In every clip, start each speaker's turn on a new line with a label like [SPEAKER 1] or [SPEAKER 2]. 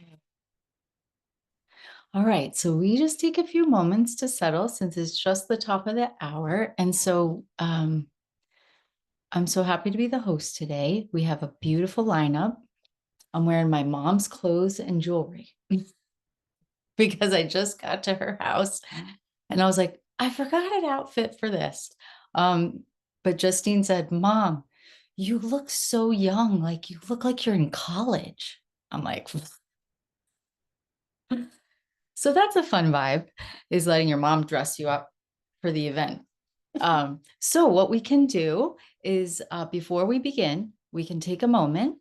[SPEAKER 1] Okay. All right, so we just take a few moments to settle since it's just the top of the hour. And so I'm so happy to be the host today. We have a beautiful lineup. I'm wearing my mom's clothes and jewelry because I just got to her house and I was like, I forgot an outfit for this. But Justine said, Mom, you look so young, like you look like you're in college. I'm like, so that's a fun vibe, is letting your mom dress you up for the event. So what we can do is before we begin, we can take a moment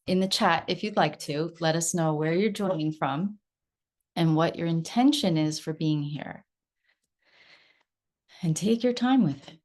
[SPEAKER 1] in the chat if you'd like to let us know where you're joining from and what your intention is for being here. And take your time with it.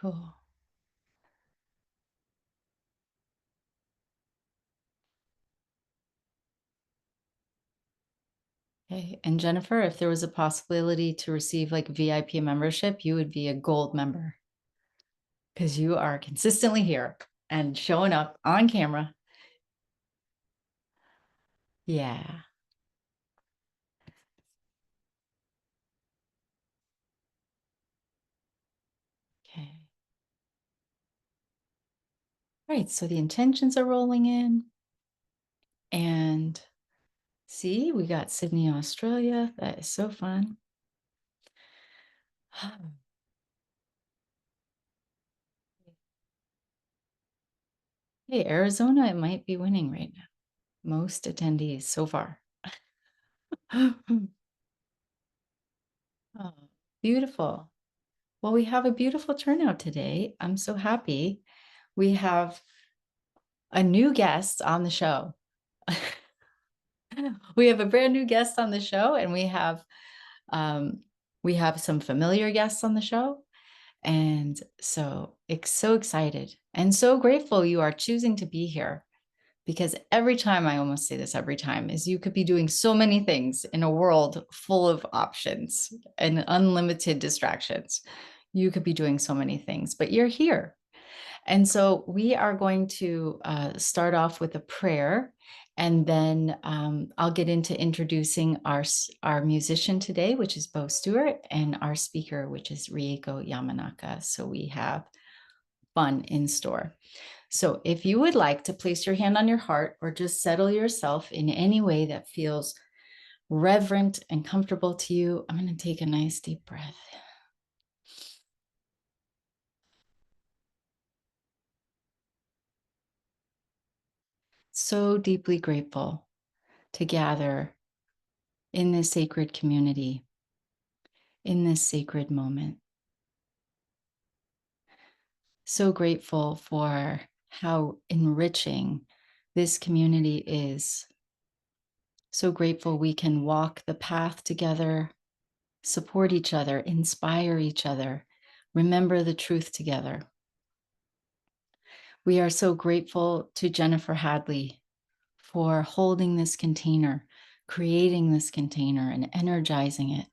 [SPEAKER 1] Cool. Okay. And Jennifer, if there was a possibility to receive like VIP membership, you would be a gold member because you are consistently here and showing up on camera. Yeah. Okay. Right. So the intentions are rolling in. And see, we got Sydney, Australia. That is so fun. Hey, Arizona, it might be winning right now. Most attendees so far. Oh, beautiful. Well, we have a beautiful turnout today. I'm so happy. We have a new guest on the show. We have a brand new guest on the show, and we have some familiar guests on the show. And so it's so excited and so grateful you are choosing to be here, because every time, I almost say this every time, is you could be doing so many things in a world full of options and unlimited distractions. You could be doing so many things, but you're here. And so we are going to start off with a prayer, and then I'll get into introducing our musician today, which is Bo Stewart, and our speaker, which is Rieko Yamanaka. So we have fun in store. So if you would like to place your hand on your heart or just settle yourself in any way that feels reverent and comfortable to you, I'm going to take a nice deep breath. So deeply grateful to gather in this sacred community, in this sacred moment. So grateful for how enriching this community is. So grateful we can walk the path together, support each other, inspire each other, remember the truth together. We are so grateful to Jennifer Hadley for holding this container, creating this container, and energizing it.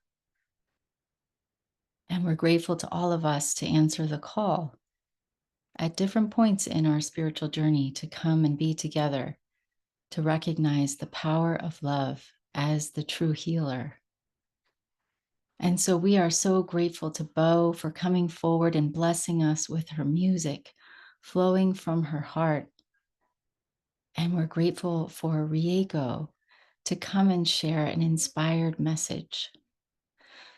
[SPEAKER 1] And we're grateful to all of us to answer the call at different points in our spiritual journey to come and be together, to recognize the power of love as the true healer. And so we are so grateful to Bo for coming forward and blessing us with her music flowing from her heart. And we're grateful for Rieko to come and share an inspired message.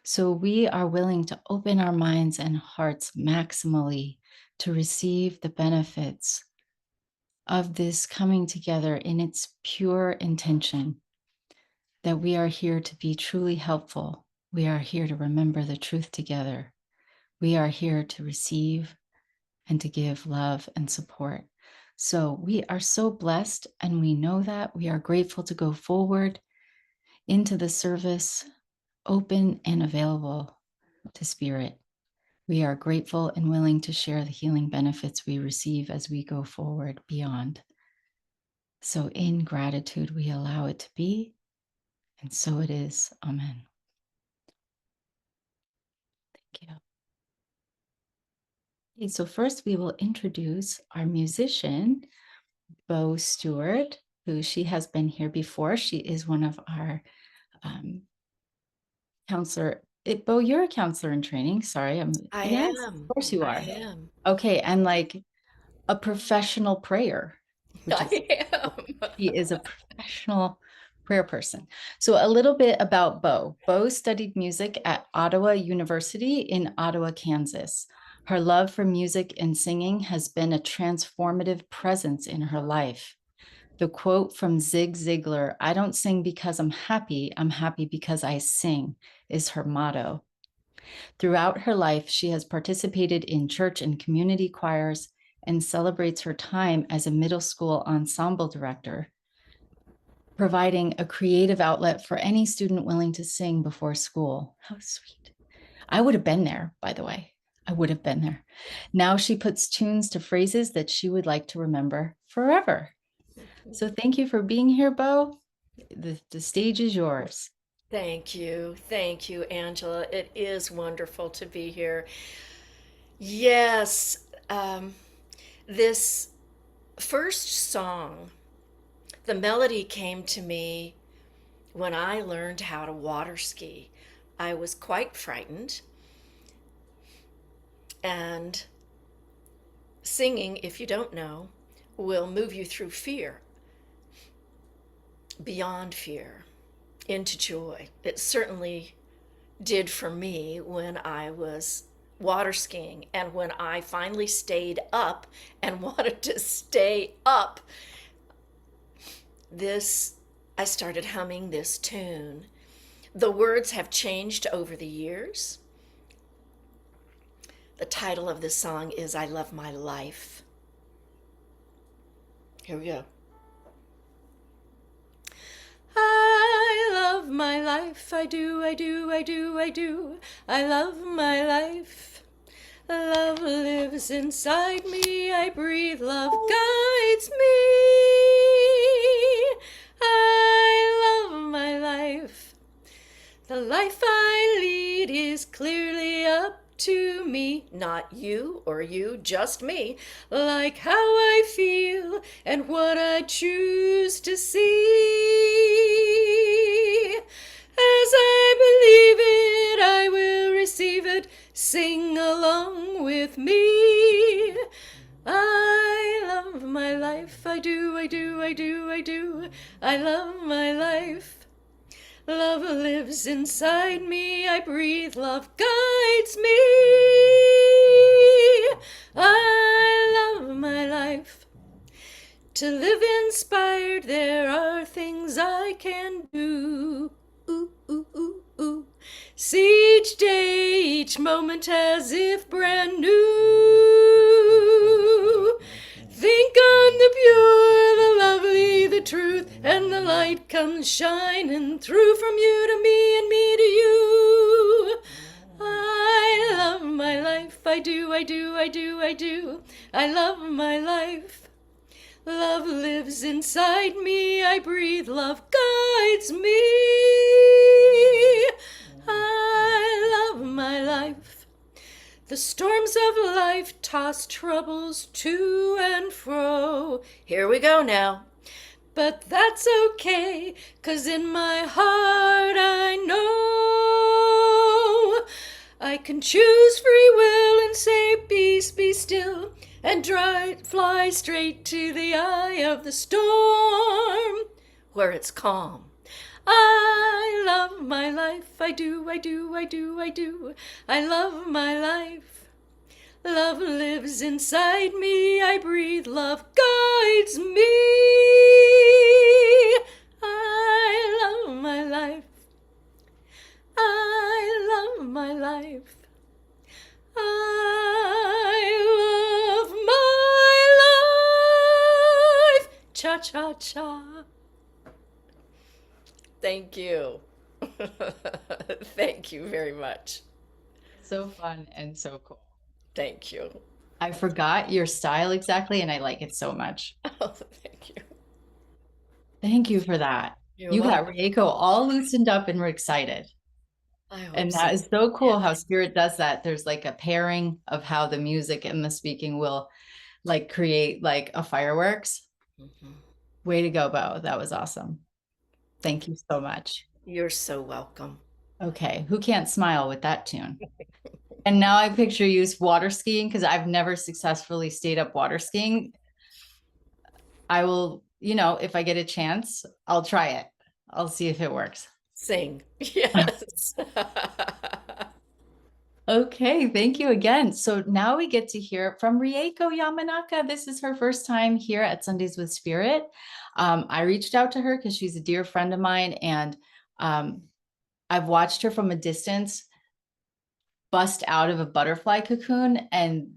[SPEAKER 1] So we are willing to open our minds and hearts maximally to receive the benefits of this coming together in its pure intention, that we are here to be truly helpful. We are here to remember the truth together. We are here to receive and to give love and support. So we are so blessed, and we know that we are grateful to go forward into the service, open and available to Spirit. We are grateful and willing to share the healing benefits we receive as we go forward beyond. So in gratitude, we allow it to be, and so it is. Amen. Thank you. Okay, so first we will introduce our musician, Bo Stewart, who she has been here before. She is one of our counselor. Bo, you're a counselor in training. Sorry. Yes,
[SPEAKER 2] Am.
[SPEAKER 1] of course you
[SPEAKER 2] I
[SPEAKER 1] are.
[SPEAKER 2] am.
[SPEAKER 1] Okay, and like a professional prayer, which is
[SPEAKER 2] I am.
[SPEAKER 1] he is a professional prayer person. So a little bit about Bo. Bo studied music at Ottawa University in Ottawa, Kansas. Her love for music and singing has been a transformative presence in her life. The quote from Zig Ziglar, "I don't sing because I'm happy because I sing," is her motto. Throughout her life, she has participated in church and community choirs and celebrates her time as a middle school ensemble director, providing a creative outlet for any student willing to sing before school. How sweet. I would have been there, by the way. I would have been there. Now she puts tunes to phrases that she would like to remember forever. So thank you for being here, Bo. The stage is yours.
[SPEAKER 2] Thank you. Thank you, Angela. It is wonderful to be here. Yes, this first song, the melody came to me when I learned how to water ski. I was quite frightened, and singing, if you don't know, will move you through fear, beyond fear, into joy. It certainly did for me when I was water skiing and when I finally stayed up and wanted to stay up. This, I started humming this tune. The words have changed over the years. The title of this song is I Love My Life. Here we go. I love my life, I do, I do, I do, I do. I love my life. Love lives inside me, I breathe, love guides me. I love my life. The life I lead is clearly up to me, not you or you, just me, like how I feel and what I choose to see. As I believe it, I will receive it. Sing along with me. I love my life. I do, I do, I do, I do. I love my life. Love lives inside me. I breathe. Love guides me. I love my life. To live inspired, there are things I can do. Ooh, ooh, ooh, ooh. See each day, each moment as if brand new. Think on the pure, the lovely, the truth, and the light comes shining through from you to me and me to you. I love my life. I do, I do, I do, I do. I love my life. Love lives inside me, I breathe, love guides me. I love my life. The storms of life toss troubles to and fro. Here we go now. But that's okay, 'cause in my heart I know I can choose free will and say, peace, be still, and fly straight to the eye of the storm, where it's calm. I love my life, I do, I do, I do, I do. I love my life. Love lives inside me, I breathe, love guides me. I love my life. I love my life. I love my cha cha. Thank you. Thank you very much.
[SPEAKER 1] So fun and so cool.
[SPEAKER 2] Thank you.
[SPEAKER 1] I forgot your style exactly, and I like it so much.
[SPEAKER 2] Oh, thank you.
[SPEAKER 1] Thank you for that.
[SPEAKER 2] You're
[SPEAKER 1] You got
[SPEAKER 2] welcome.
[SPEAKER 1] Rieko all loosened up and we're excited.
[SPEAKER 2] I hope
[SPEAKER 1] And
[SPEAKER 2] so.
[SPEAKER 1] that is so cool how
[SPEAKER 2] Yes.
[SPEAKER 1] Spirit does that. There's like a pairing of how the music and the speaking will like create like a fireworks.
[SPEAKER 2] Mhm.
[SPEAKER 1] Way to go, Bo. That was awesome. Thank you so much.
[SPEAKER 2] You're so welcome.
[SPEAKER 1] Okay, who can't smile with that tune? And now I picture you water skiing because I've never successfully stayed up water skiing. I will, if I get a chance, I'll try it. I'll see if it works.
[SPEAKER 2] Sing. Yes.
[SPEAKER 1] Okay, thank you again. So now we get to hear from Rieko Yamanaka. This is her first time here at Sundays with Spirit. I reached out to her because she's a dear friend of mine, and um, I've watched her from a distance bust out of a butterfly cocoon, and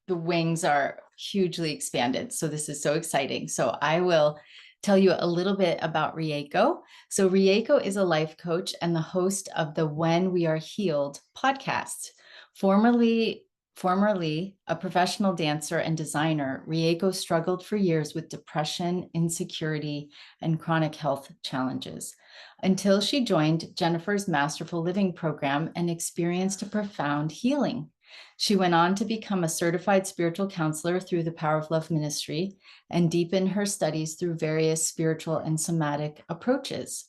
[SPEAKER 1] the wings are hugely expanded. So this is so exciting. So I will tell you a little bit about Rieko. So Rieko is a life coach and the host of the When We Are Healed podcast. Formerly a professional dancer and designer, Rieko struggled for years with depression, insecurity, and chronic health challenges until she joined Jennifer's Masterful Living program and experienced a profound healing. She went on to become a certified spiritual counselor through the Power of Love Ministry and deepen her studies through various spiritual and somatic approaches.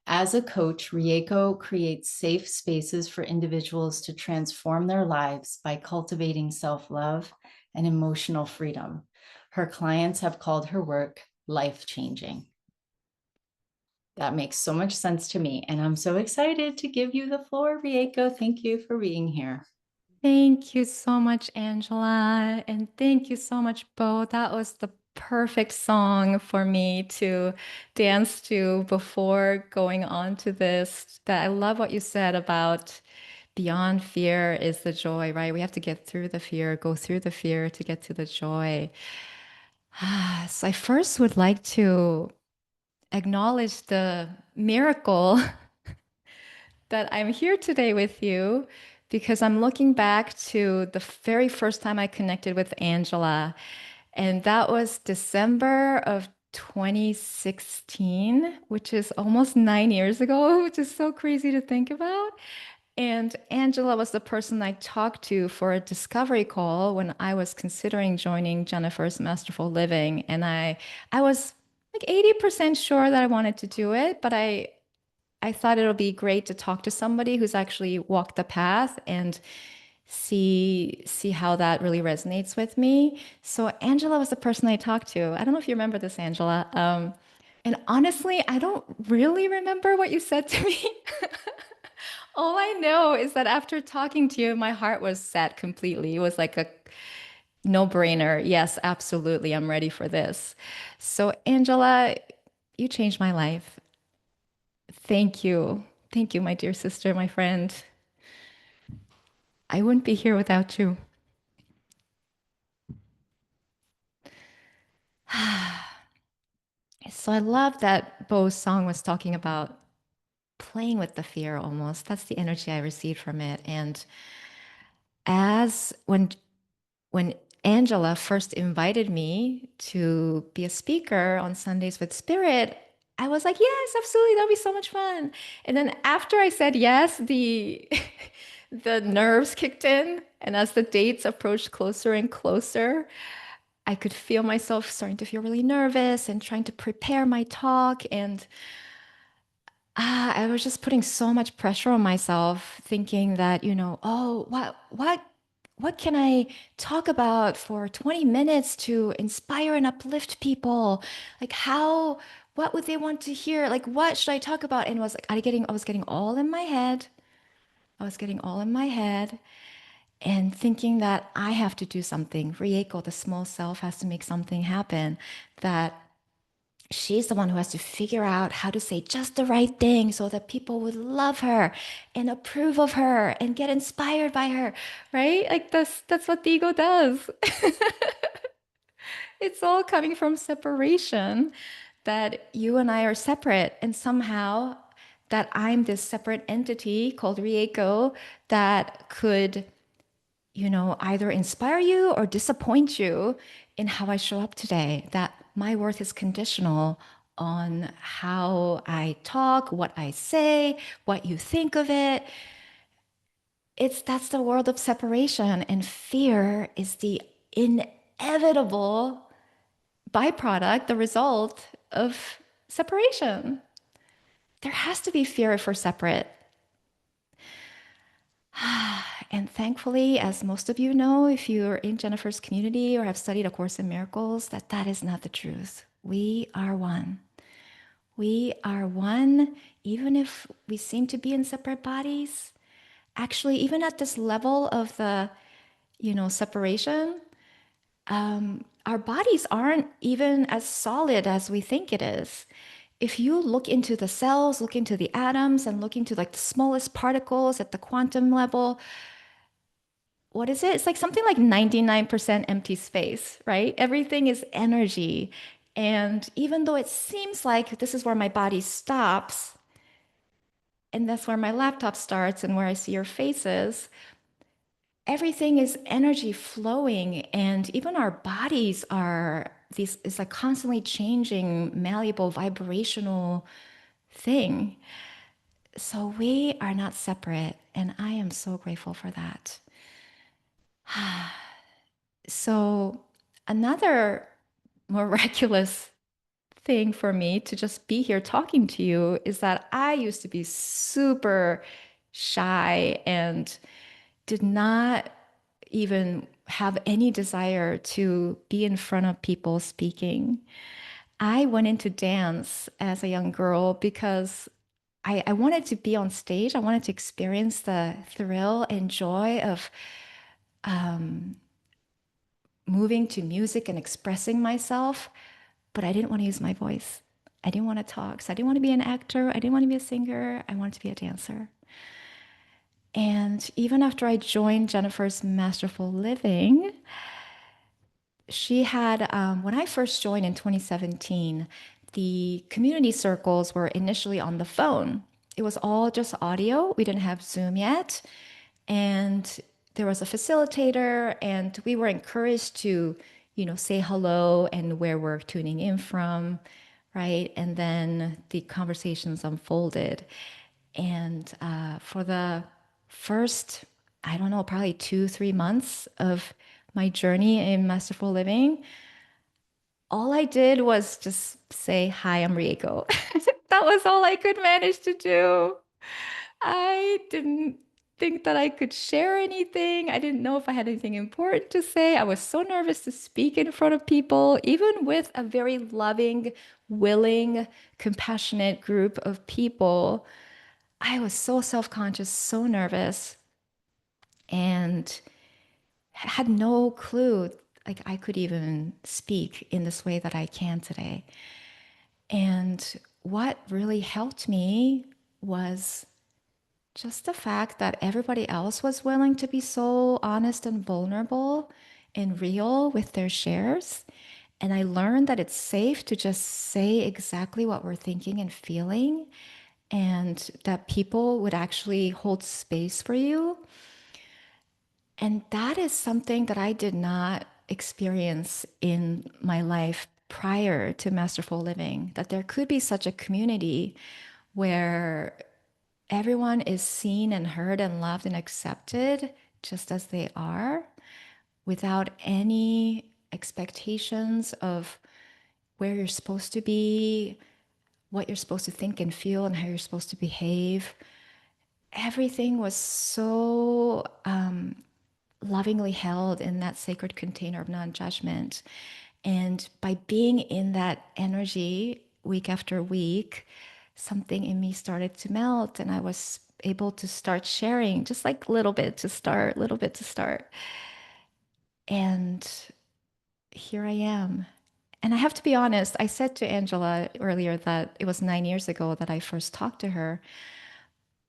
[SPEAKER 1] As a coach, Rieko creates safe spaces for individuals to transform their lives by cultivating self-love and emotional freedom. Her clients have called her work life-changing. That makes so much sense to me. And I'm so excited to give you the floor, Rieko. Thank you for being here.
[SPEAKER 3] Thank you so much, Angela. And thank you so much, Bo. That was the perfect song for me to dance to before going on to this. That I love what you said about beyond fear is the joy, right? We have to get through the fear, go through the fear to get to the joy. So I first would like to acknowledge the miracle that I'm here today with you because I'm looking back to the very first time I connected with Angela. And that was December of 2016, which is almost 9 years ago, which is so crazy to think about. And Angela was the person I talked to for a discovery call when I was considering joining Jennifer's Masterful Living. And I was like 80% sure that I wanted to do it, but I thought it'll be great to talk to somebody who's actually walked the path and see how that really resonates with me. So Angela was the person I talked to. I don't know if you remember this, Angela. And honestly, I don't really remember what you said to me. All I know is that after talking to you, my heart was set completely. It was like a no-brainer. Yes, absolutely. I'm ready for this. So Angela, you changed my life. Thank you. Thank you, my dear sister, my friend. I wouldn't be here without you. So I love that Bo's song was talking about playing with the fear almost. That's the energy I received from it. And as when Angela first invited me to be a speaker on Sundays with Spirit, I was like, yes, absolutely, that'll be so much fun. And then after I said yes, the the nerves kicked in, and as the dates approached closer and closer, I could feel myself starting to feel really nervous and trying to prepare my talk. And I was just putting so much pressure on myself, thinking that, oh, what can I talk about for 20 minutes to inspire and uplift people? Like what would they want to hear? Like, what should I talk about? And it was like, I was getting all in my head. I was getting all in my head and thinking that I have to do something. Rieko, the small self, has to make something happen. That she's the one who has to figure out how to say just the right thing so that people would love her and approve of her and get inspired by her, right? Like that's what the ego does. It's all coming from separation, that you and I are separate, and somehow that I'm this separate entity called Rieko that could, either inspire you or disappoint you in how I show up today. That my worth is conditional on how I talk, what I say, what you think of it. That's the world of separation, and fear is the inevitable byproduct, the result of separation. There has to be fear if we're separate. And thankfully, as most of you know, if you're in Jennifer's community or have studied A Course in Miracles, that is not the truth. We are one. We are one, even if we seem to be in separate bodies. Actually, even at this level of the, separation, our bodies aren't even as solid as we think it is. If you look into the cells, look into the atoms, and look into like the smallest particles at the quantum level, what is it? It's like something like 99% empty space, right? Everything is energy. And even though it seems like this is where my body stops, and that's where my laptop starts and where I see your faces, everything is energy flowing. And even our bodies are these, it's like constantly changing, malleable, vibrational thing. So we are not separate. And I am so grateful for that. So, another miraculous thing for me to just be here talking to you is that I used to be super shy and did not even have any desire to be in front of people speaking. I went into dance as a young girl because I wanted to be on stage. I wanted to experience the thrill and joy of um, moving to music and expressing myself, but I didn't want to use my voice. I didn't want to talk. So I didn't want to be an actor. I didn't want to be a singer. I wanted to be a dancer. And even after I joined Jennifer's Masterful Living, she had, when I first joined in 2017, the community circles were initially on the phone. It was all just audio. We didn't have Zoom yet. And there was a facilitator, and we were encouraged to, say hello and where we're tuning in from, right? And then the conversations unfolded. And for the first, I don't know, probably 2, 3 months of my journey in Masterful Living, all I did was just say, "Hi, I'm Rieko." That was all I could manage to do. I didn't think that I could share anything. I didn't know if I had anything important to say. I was so nervous to speak in front of people, even with a very loving, willing, compassionate group of people. I was so self-conscious, so nervous, and had no clue like I could even speak in this way that I can today. And what really helped me was just the fact that everybody else was willing to be so honest and vulnerable and real with their shares. And I learned that it's safe to just say exactly what we're thinking and feeling, and that people would actually hold space for you. And that is something that I did not experience in my life prior to Masterful Living, that there could be such a community where everyone is seen and heard and loved and accepted just as they are, without any expectations of where you're supposed to be, what you're supposed to think and feel, and how you're supposed to behave. Everything was so lovingly held in that sacred container of non-judgment. And by being in that energy week after week, something in me started to melt, and I was able to start sharing, just like little bit to start, little bit to start. And here I am. And I have to be honest, I said to Angela earlier that it was 9 years ago that I first talked to her.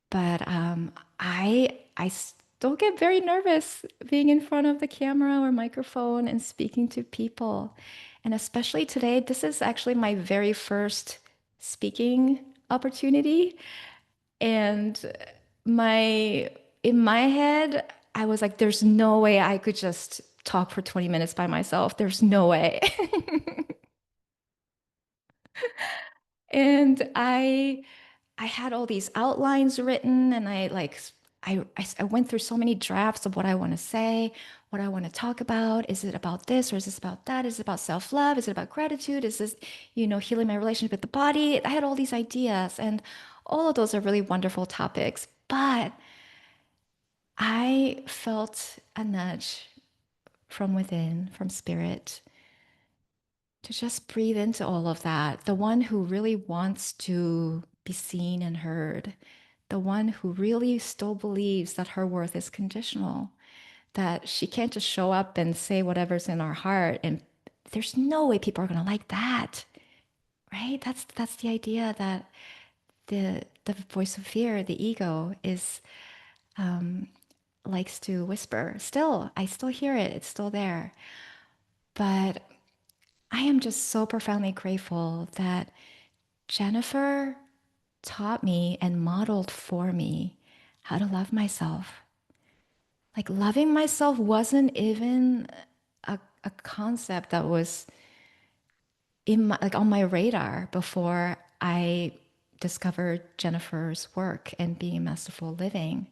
[SPEAKER 3] But I still get very nervous being in front of the camera or microphone and speaking to people. And especially today, this is actually my very first speaking opportunity. And my in my head, I was like, there's no way I could just talk for 20 minutes by myself. There's no way. And I had all these outlines written, and I went through so many drafts of what I want to say, what I want to talk about. Is it about this or is this about that? Is it about self-love? Is it about gratitude? Is this, healing my relationship with the body? I had all these ideas, and all of those are really wonderful topics. But I felt a nudge from within, from spirit, to just breathe into all of that. The one who really wants to be seen and heard, the one who really still believes that her worth is conditional, that she can't just show up and say whatever's in our heart. And there's no way people are going to like that, right? That's the idea that the voice of fear, the ego, is likes to whisper. Still, I still hear it. It's still there. But I am just so profoundly grateful that Jennifer taught me and modeled for me how to love myself. Like, loving myself wasn't even a concept that was on my radar before I discovered Jennifer's work and being a masterful living.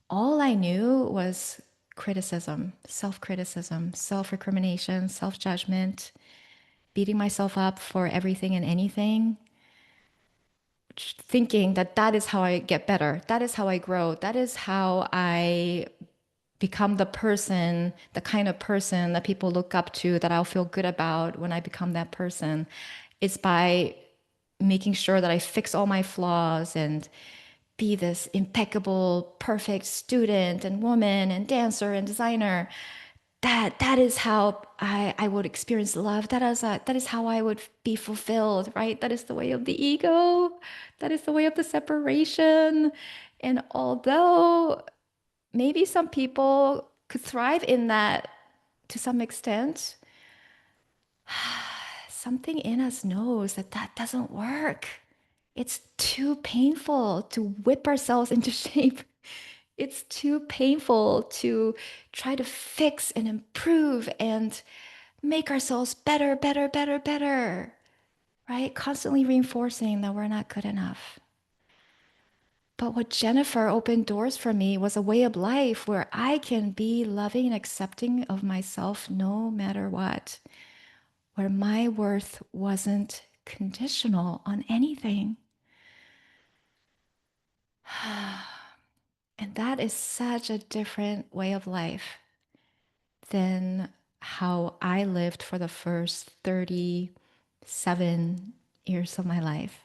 [SPEAKER 3] All I knew was criticism, self recrimination, self judgment, beating myself up for everything and anything, thinking that that is how I get better, that is how I grow, that is how I become the kind of person that people look up to, that I'll feel good about when I become that person, is by making sure that I fix all my flaws and be this impeccable, perfect student and woman and dancer and designer. That is how I would experience love. That is how I would be fulfilled, right? That is the way of the ego. That is the way of the separation. And although maybe some people could thrive in that to some extent, something in us knows that that doesn't work. It's too painful to whip ourselves into shape. It's too painful to try to fix and improve and make ourselves better, better, better, better, right? Constantly reinforcing that we're not good enough. But what Jennifer opened doors for me was a way of life where I can be loving and accepting of myself no matter what, where my worth wasn't conditional on anything. And that is such a different way of life than how I lived for the first 37 years of my life.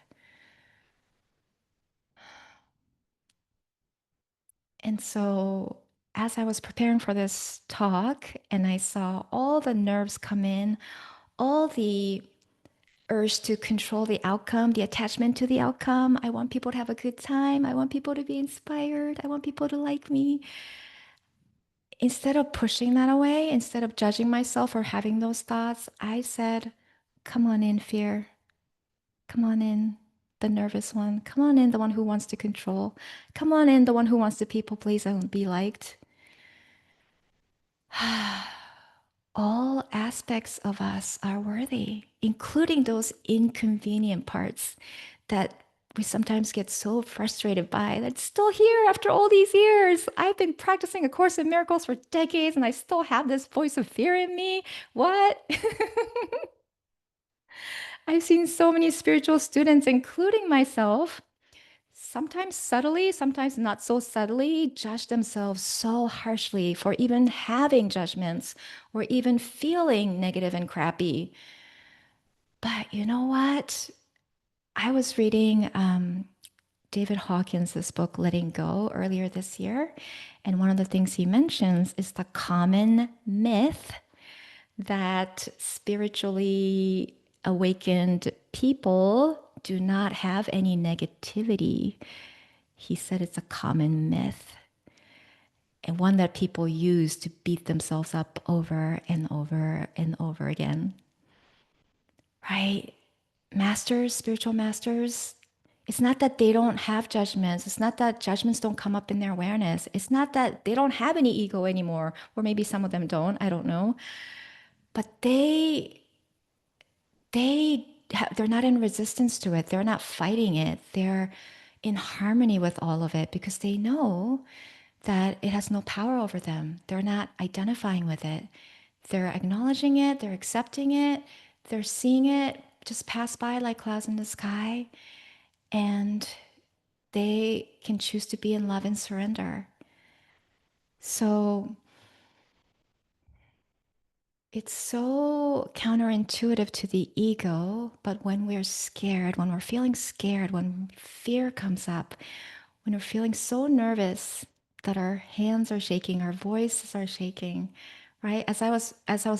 [SPEAKER 3] And so, as I was preparing for this talk and I saw all the nerves come in, all the urge to control the outcome, the attachment to the outcome. I want people to have a good time. I want people to be inspired. I want people to like me. Instead of pushing that away, instead of judging myself or having those thoughts, I said, come on in, fear. Come on in, the nervous one. Come on in, the one who wants to control. Come on in, the one who wants to people please and be liked. All aspects of us are worthy, including those inconvenient parts that we sometimes get so frustrated by, that's still here after all these years. I've been practicing A Course in Miracles for decades and I still have this voice of fear in me. What? I've seen so many spiritual students, including myself, sometimes subtly, sometimes not so subtly, judge themselves so harshly for even having judgments or even feeling negative and crappy. But you know what? I was reading David Hawkins' book, Letting Go, earlier this year. And one of the things he mentions is the common myth that spiritually awakened people do not have any negativity. He said it's a common myth and one that people use to beat themselves up over and over and over again. right? Masters, spiritual masters, it's not that they don't have judgments. It's not that judgments don't come up in their awareness. It's not that they don't have any ego anymore, or maybe some of them don't. I don't know. But they're not in resistance to it. They're not fighting it. They're in harmony with all of it because they know that it has no power over them. They're not identifying with it. They're acknowledging it, they're accepting it, they're seeing it just pass by like clouds in the sky, and they can choose to be in love and surrender. So it's so counterintuitive to the ego, but when we're scared, when we're feeling scared, when fear comes up, when we're feeling so nervous that our hands are shaking, our voices are shaking, right? As I was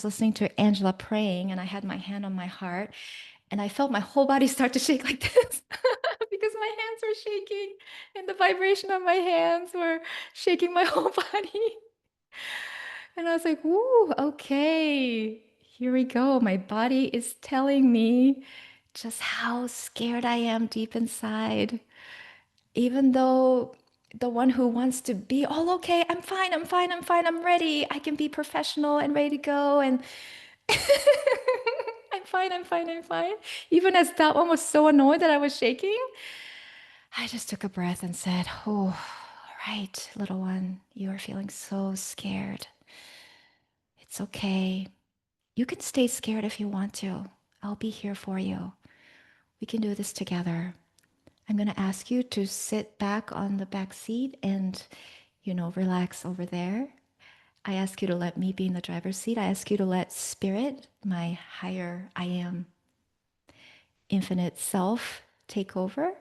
[SPEAKER 3] listening to Angela praying, and I had my hand on my heart, and I felt my whole body start to shake like this because my hands were shaking, and the vibration of my hands were shaking my whole body. And I was like, "Ooh, okay, here we go. My body is telling me just how scared I am deep inside." Even though the one who wants to be all okay, I'm fine, I'm fine, I'm fine, I'm ready, I can be professional and ready to go, and I'm fine, I'm fine, I'm fine. Even as that one was so annoyed that I was shaking, I just took a breath and said, "Oh, all right, little one, you are feeling so scared. It's okay. You can stay scared if you want to. I'll be here for you. We can do this together. I'm going to ask you to sit back on the back seat and, relax over there. I ask you to let me be in the driver's seat. I ask you to let spirit, my higher I am, infinite self, take over.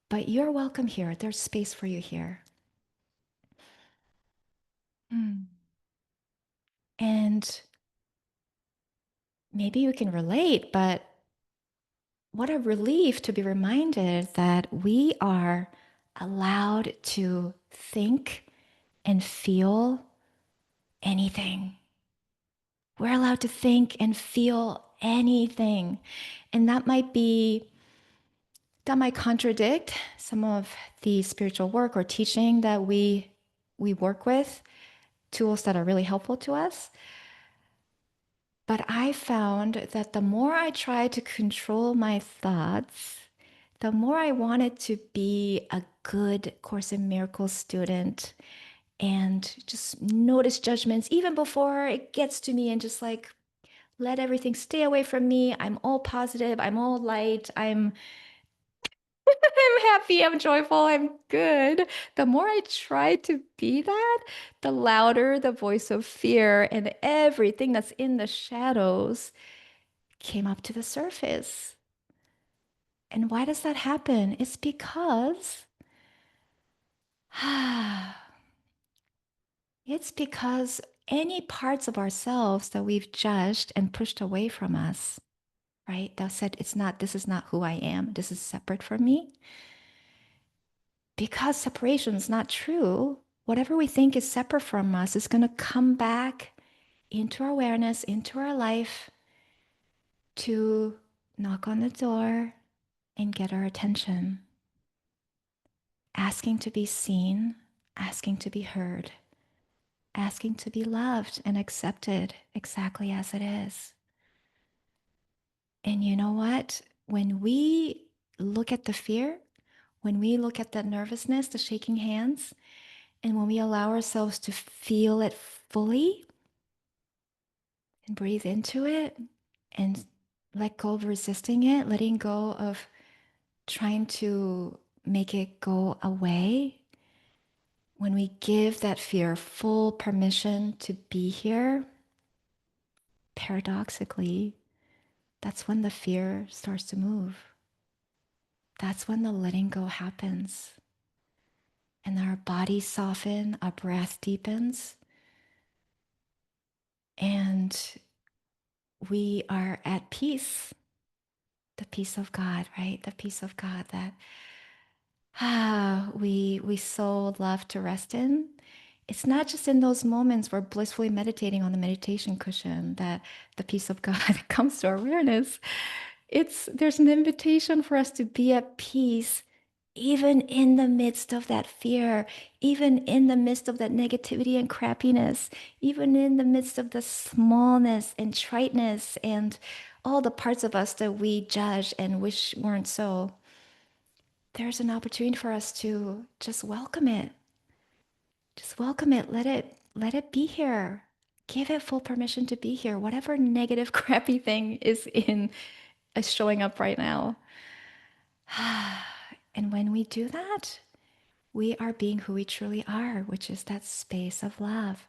[SPEAKER 3] But you're welcome here. There's space for you here." And maybe you can relate, but what a relief to be reminded that we are allowed to think and feel anything. We're allowed to think and feel anything. And that might contradict some of the spiritual work or teaching that we work with, tools that are really helpful to us. But I found that the more I tried to control my thoughts, the more I wanted to be a good Course in Miracles student and just notice judgments even before it gets to me, and just like let everything stay away from me. I'm all positive, I'm all light, I'm I'm happy, I'm joyful, I'm good. The more I tried to be that, the louder the voice of fear and everything that's in the shadows came up to the surface. And why does that happen? It's because it's because any parts of ourselves that we've judged and pushed away from us, right? That said, this is not who I am. This is separate from me. Because separation is not true, whatever we think is separate from us is going to come back into our awareness, into our life, to knock on the door and get our attention, asking to be seen, asking to be heard, asking to be loved and accepted exactly as it is. And you know what? When we look at the fear, when we look at the nervousness, the shaking hands, and when we allow ourselves to feel it fully and breathe into it and let go of resisting it, letting go of trying to make it go away, when we give that fear full permission to be here, paradoxically, that's when the fear starts to move. That's when the letting go happens. And our bodies soften, our breath deepens, and we are at peace. The peace of God, right? The peace of God that we so love to rest in. It's not just in those moments we're blissfully meditating on the meditation cushion that the peace of God comes to our awareness. There's an invitation for us to be at peace even in the midst of that fear, even in the midst of that negativity and crappiness, even in the midst of the smallness and triteness and all the parts of us that we judge and wish weren't so. There's an opportunity for us to just welcome it. Just welcome it. Let it be here. Give it full permission to be here. Whatever negative, crappy thing is showing up right now. And when we do that, we are being who we truly are, which is that space of love,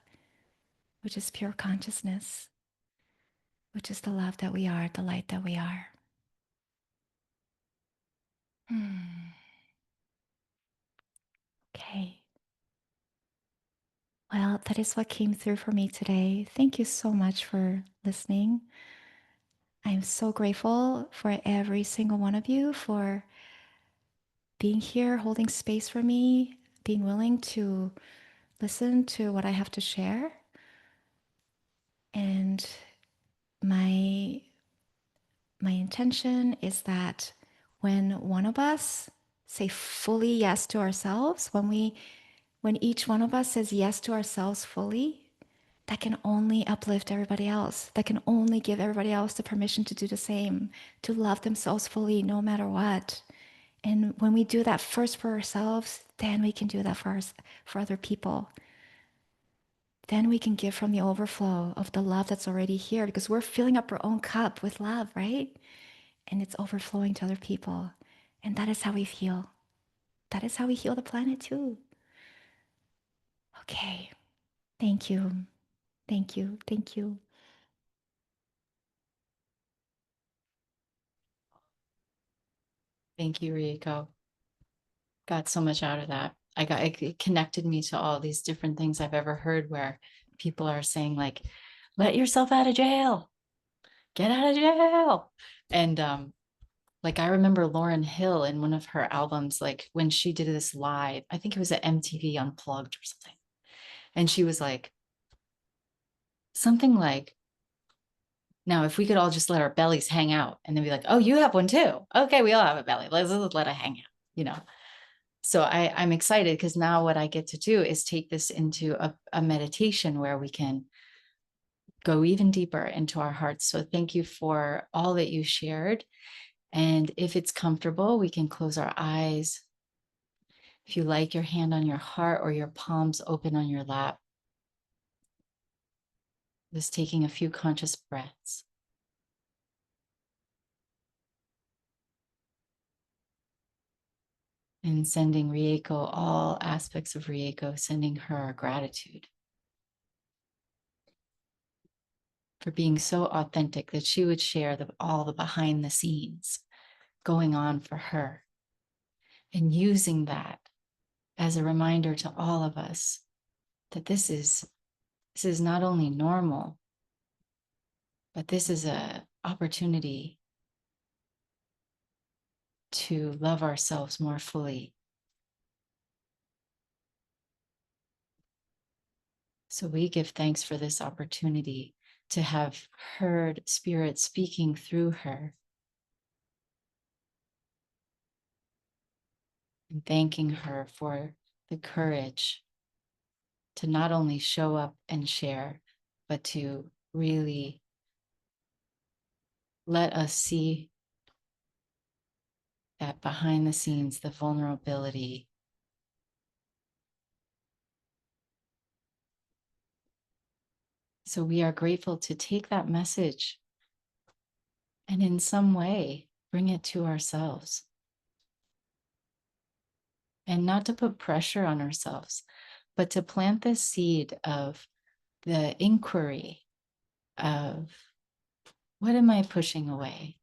[SPEAKER 3] which is pure consciousness, which is the love that we are, the light that we are. Okay. Well, that is what came through for me today. Thank you so much for listening. I'm so grateful for every single one of you for being here, holding space for me, being willing to listen to what I have to share. And my intention is that when one of us say fully yes to ourselves, when each one of us says yes to ourselves fully, that can only uplift everybody else. That can only give everybody else the permission to do the same, to love themselves fully no matter what. And when we do that first for ourselves, then we can do that for other people. Then we can give from the overflow of the love that's already here because we're filling up our own cup with love, right? And it's overflowing to other people. And that is how we heal. That is how we heal the planet too. Okay. Thank you. Thank you. Thank you.
[SPEAKER 1] Thank you, Rieko. Got so much out of that. It connected me to all these different things I've ever heard where people are saying like, let yourself out of jail, get out of jail. And like I remember Lauryn Hill in one of her albums, like when she did this live, I think it was at MTV Unplugged or something. And she was like, something like, now if we could all just let our bellies hang out and then be like, oh, you have one too. Okay, we all have a belly. Let's let it hang out, you know. So I'm excited because now what I get to do is take this into a meditation where we can go even deeper into our hearts. So thank you for all that you shared. And if it's comfortable, we can close our eyes. If you like, your hand on your heart or your palms open on your lap. Just taking a few conscious breaths. And sending Rieko, all aspects of Rieko, sending her our gratitude for being so authentic that she would share all the behind the scenes going on for her, and using that as a reminder to all of us that this is not only normal, but this is an opportunity to love ourselves more fully. So we give thanks for this opportunity to have heard Spirit speaking through her, and thanking her for the courage to not only show up and share, but to really let us see that behind the scenes, the vulnerability. So we are grateful to take that message and in some way bring it to ourselves. And not to put pressure on ourselves, but to plant the seed of the inquiry of, what am I pushing away?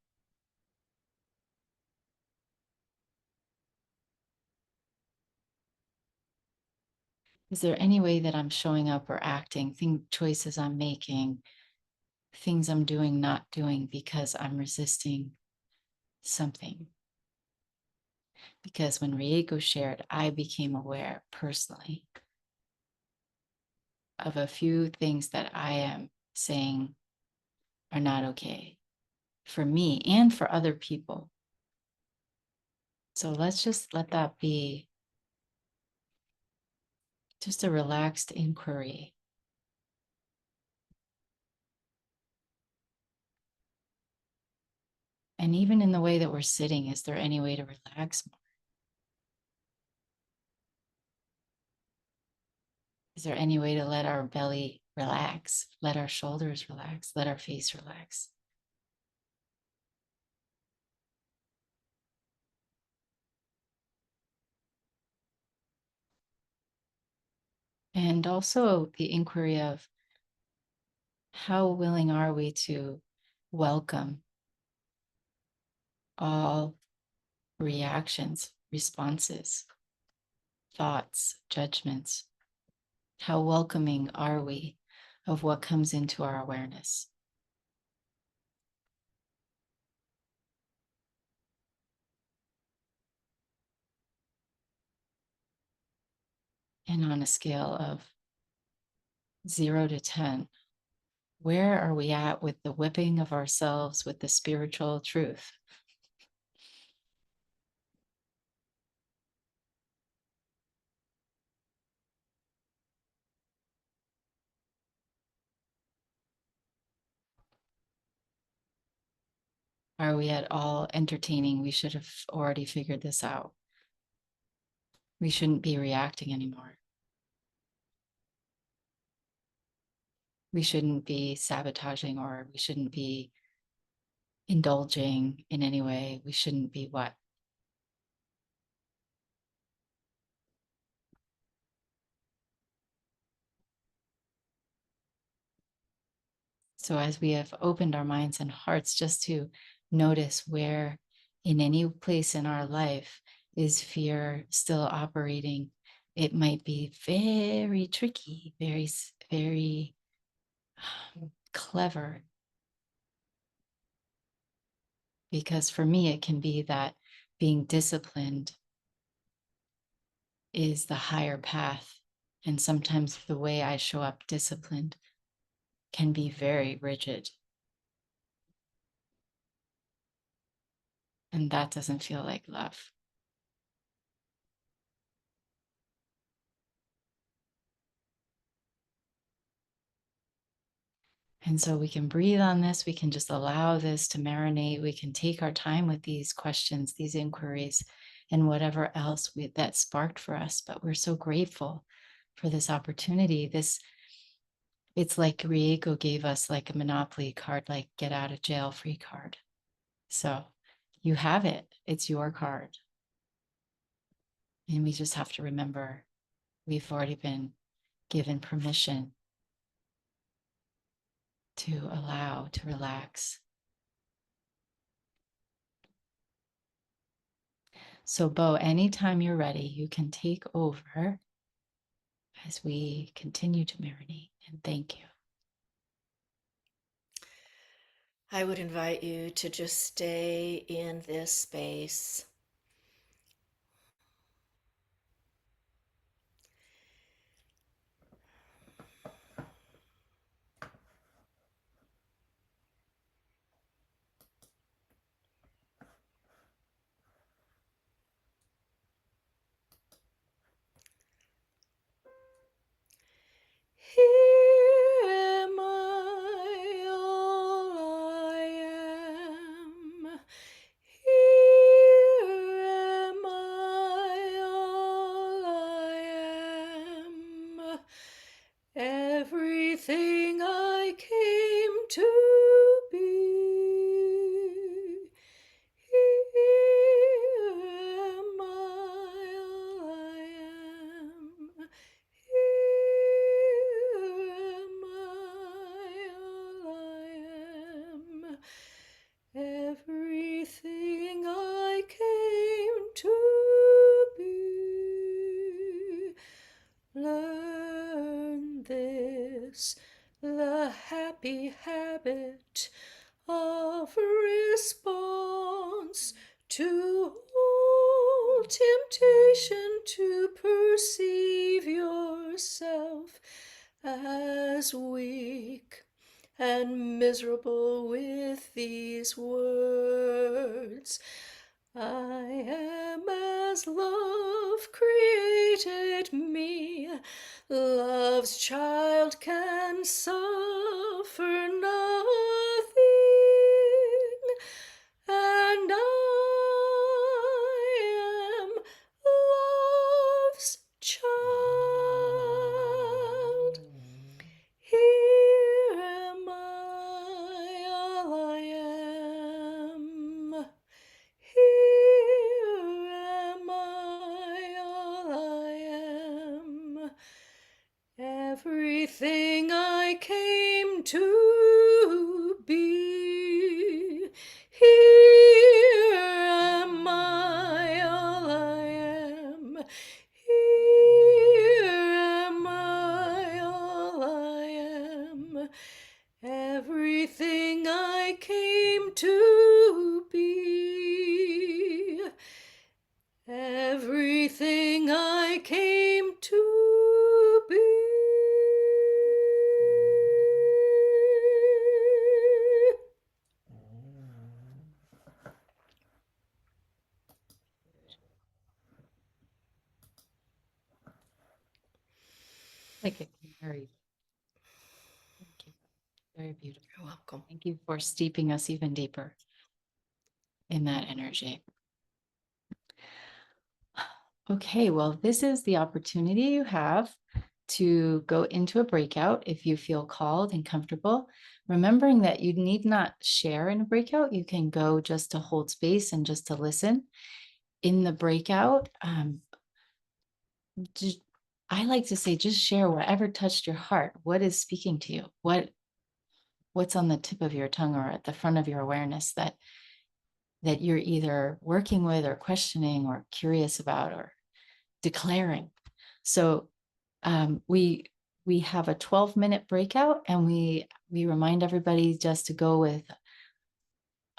[SPEAKER 1] Is there any way that I'm showing up or acting, choices I'm making, things I'm doing, not doing because I'm resisting something? Because when Rieko shared, I became aware personally of a few things that I am saying are not okay for me and for other people. So let's just let that be just a relaxed inquiry. And even in the way that we're sitting, is there any way to relax more? Is there any way to let our belly relax, let our shoulders relax, let our face relax? And also the inquiry of how willing are we to welcome all reactions, responses, thoughts, judgments? How welcoming are we of what comes into our awareness? And on a scale of 0 to 10, where are we at with the whipping of ourselves with the spiritual truth? Are we at all entertaining? We should have already figured this out. We shouldn't be reacting anymore. We shouldn't be sabotaging, or we shouldn't be indulging in any way. We shouldn't be what? So as we have opened our minds and hearts just to notice where in any place in our life is fear still operating, it might be very tricky, very clever. Because for me, it can be that being disciplined is the higher path. And sometimes the way I show up disciplined can be very rigid. And that doesn't feel like love. And so we can breathe on this. We can just allow this to marinate. We can take our time with these questions, these inquiries, and whatever else that sparked for us. But we're so grateful for this opportunity. It's like Rieko gave us like a Monopoly card, like get out of jail free card. So you have it. It's your card. And we just have to remember we've already been given permission to allow, to relax. So, Bo, anytime you're ready, you can take over as we continue to marinate. And thank you.
[SPEAKER 2] I would invite you to just stay in this space. Here am I, all I am. Here am I, all I am. Everything I came to be. Here am I, all I am. Here am I, all I am. Everything I came to be. Learn this, the happy habit of response to all temptation to perceive yourself as weak and miserable with these words. I am as love created me. Love's child can suffer nothing, and I am love's child. Here am I, all I am. Here am I, all I am. Everything I came to be. Here am I, all I am. Here am I, all I am. Everything I came to be. Everything I came to be.
[SPEAKER 1] Like a canary. Thank you. Very beautiful.
[SPEAKER 2] You're welcome.
[SPEAKER 1] Thank you for steeping us even deeper in that energy. Okay, well, this is the opportunity you have to go into a breakout if you feel called and comfortable. Remembering that you need not share in a breakout, you can go just to hold space and just to listen. In the breakout, I like to say, just share whatever touched your heart. What is speaking to you? What's on the tip of your tongue or at the front of your awareness that you're either working with or questioning or curious about or declaring. So we have a 12-minute breakout, and we remind everybody just to go with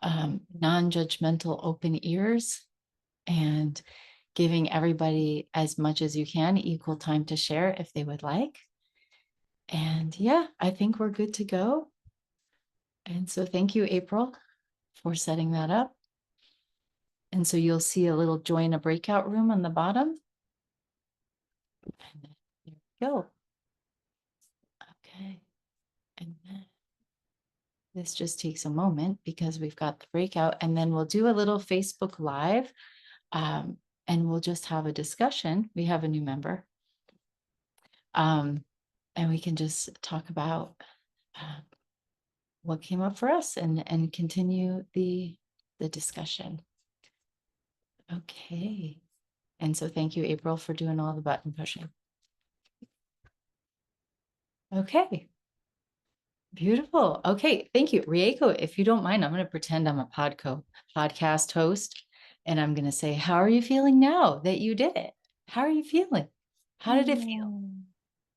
[SPEAKER 1] non-judgmental open ears and giving everybody as much as you can equal time to share if they would like. And yeah, I think we're good to go. And so thank you, April, for setting that up. And so you'll see a little join a breakout room on the bottom. And there we go. Okay. And then this just takes a moment because we've got the breakout, and then we'll do a little Facebook Live, and we'll just have a discussion. We have a new member. And we can just talk about what came up for us and continue the discussion. Okay. And so thank you, April, for doing all the button pushing. Okay. Beautiful. Okay. Thank you. Rieko, if you don't mind, I'm going to pretend I'm a podcast host, and I'm going to say, how are you feeling now that you did it? How are you feeling? How did it feel?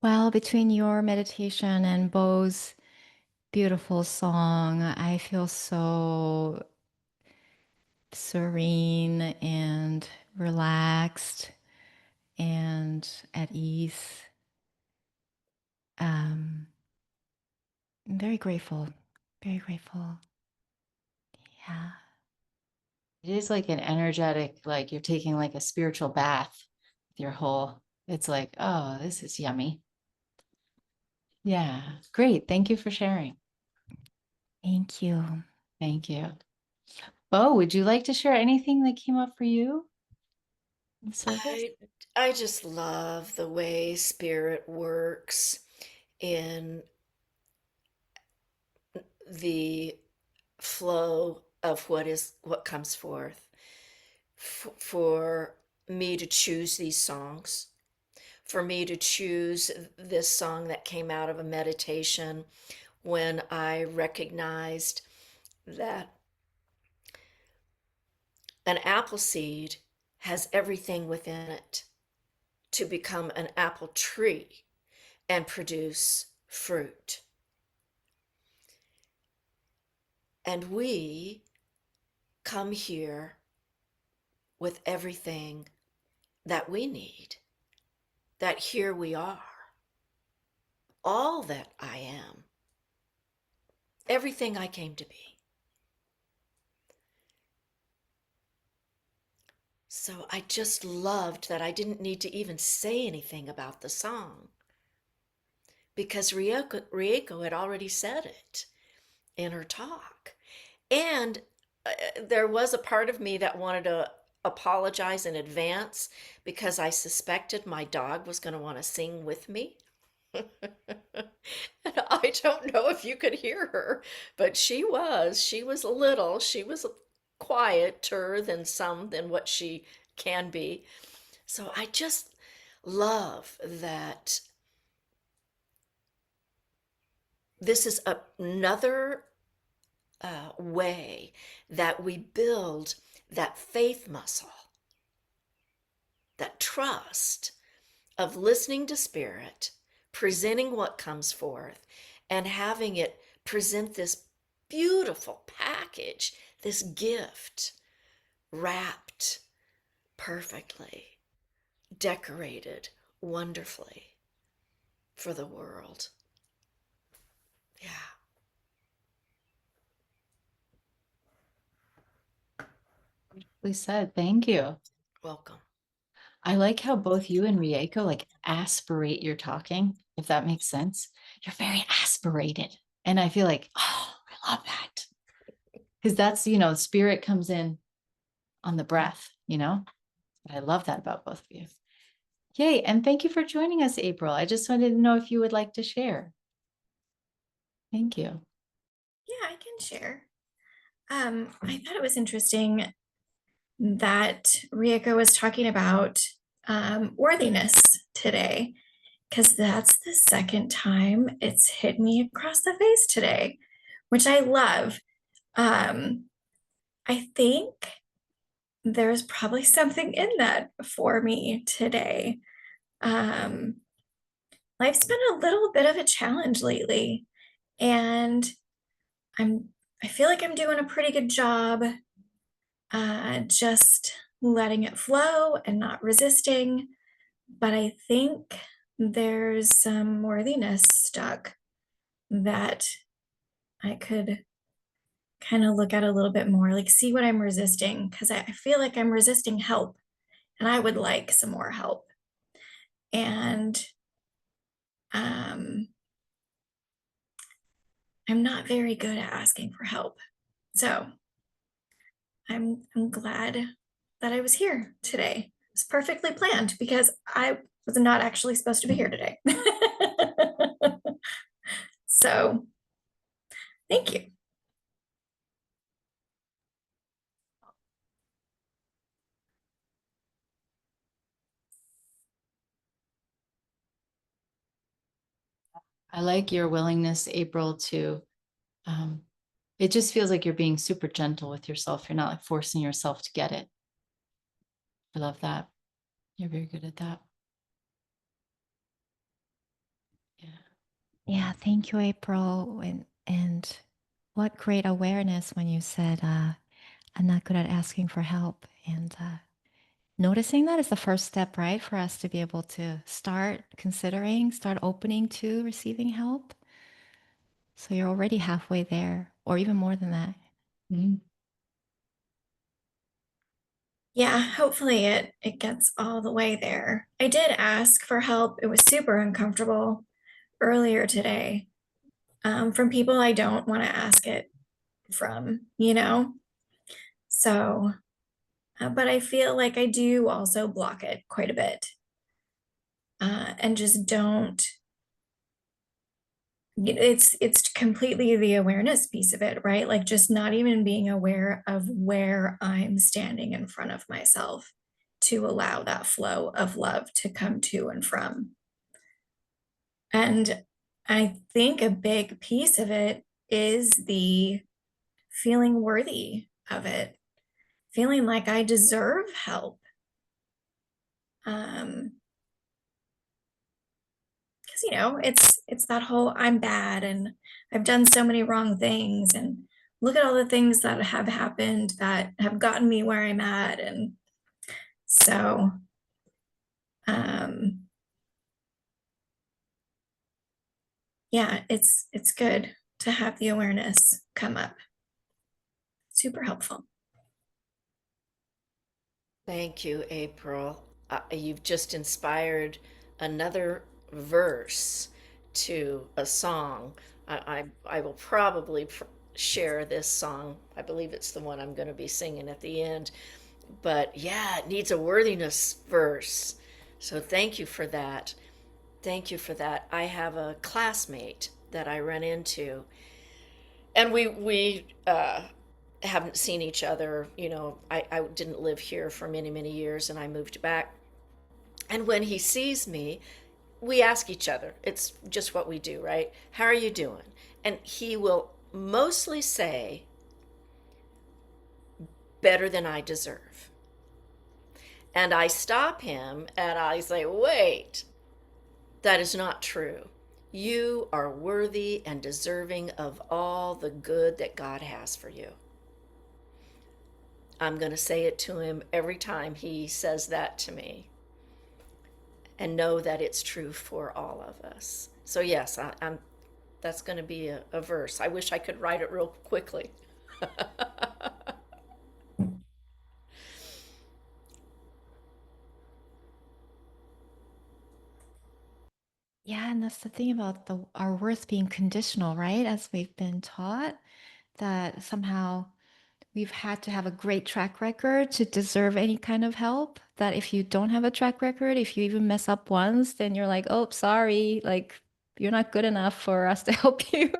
[SPEAKER 3] Well, between your meditation and Bo's beautiful song, I feel so serene and relaxed and at ease. I'm very grateful. Very grateful. Yeah.
[SPEAKER 1] It is like an energetic, like you're taking like a spiritual bath with your whole, it's like, oh, this is yummy. Yeah. Great. Thank you for sharing.
[SPEAKER 3] Thank you.
[SPEAKER 1] Thank you. Bo, would you like to share anything that came up for you in service?
[SPEAKER 2] I just love the way spirit works in the flow of what comes forth. For me to choose these songs, for me to choose this song that came out of a meditation when I recognized that an apple seed has everything within it to become an apple tree and produce fruit. And we come here with everything that we need, that here we are. all that I am, everything I came to be. So I just loved that I didn't need to even say anything about the song because Rieko had already said it in her talk. And there was a part of me that wanted to apologize in advance because I suspected my dog was going to want to sing with me. And I don't know if you could hear her, but she was little. She was quieter than what she can be. So I just love that this is another way that we build that faith muscle, that trust of listening to Spirit, presenting what comes forth, and having it present this beautiful package, this gift wrapped perfectly, decorated wonderfully for the world. Yeah.
[SPEAKER 1] We said, thank you.
[SPEAKER 2] Welcome.
[SPEAKER 1] I like how both you and Rieko like aspirate your talking, if that makes sense. You're very aspirated. And I feel like, oh, I love that. Because that's, spirit comes in on the breath, I love that about both of you. Yay. And thank you for joining us, April. I just wanted to know if you would like to share. Thank you.
[SPEAKER 4] Yeah, I can share. I thought it was interesting that Rieko was talking about worthiness today, because that's the second time it's hit me across the face today, which I love. I think there's probably something in that for me today. Life's been a little bit of a challenge lately, and I feel like I'm doing a pretty good job just letting it flow and not resisting. But I think there's some worthiness stuck that I could kind of look at a little bit more, like see what I'm resisting, because I feel like I'm resisting help and I would like some more help. And I'm not very good at asking for help. So I'm glad that I was here today. It's perfectly planned because I was not actually supposed to be here today. So thank you.
[SPEAKER 1] I like your willingness, April, to, it just feels like you're being super gentle with yourself. You're not like forcing yourself to get it. I love that. You're very good at that. Yeah.
[SPEAKER 3] Yeah, thank you, April. And what great awareness when you said, I'm not good at asking for help. And noticing that is the first step, right? For us to be able to start considering, start opening to receiving help. So you're already halfway there, or even more than that.
[SPEAKER 1] Mm-hmm.
[SPEAKER 4] Yeah, hopefully it gets all the way there. I did ask for help. It was super uncomfortable earlier today from people I don't want to ask it from. So, but I feel like I do also block it quite a bit and just don't. It's completely the awareness piece of it, right? Like just not even being aware of where I'm standing in front of myself to allow that flow of love to come to and from. And I think a big piece of it is the feeling worthy of it, feeling like I deserve help. Because it's that whole I'm bad and I've done so many wrong things and look at all the things that have happened that have gotten me where I'm at. And so yeah, it's good to have the awareness come up. Super helpful.
[SPEAKER 2] Thank you, April. You've just inspired another verse to a song. I will probably share this song. I believe it's the one I'm going to be singing at the end. But yeah, it needs a worthiness verse. So thank you for that. Thank you for that. I have a classmate that I run into, and we haven't seen each other. You know, I didn't live here for many years, and I moved back. And when he sees me, we ask each other. It's just what we do, right? How are you doing? And he will mostly say, better than I deserve. And I stop him and I say, wait, that is not true. You are worthy and deserving of all the good that God has for you. I'm going to say it to him every time he says that to me, and know that it's true for all of us. So yes, I'm that's going to be a verse. I wish I could write it real quickly.
[SPEAKER 3] Yeah, and that's the thing about our worth being conditional, right? As we've been taught that somehow we've had to have a great track record to deserve any kind of help. That if you don't have a track record, if you even mess up once, then you're like, oh, sorry, like you're not good enough for us to help you.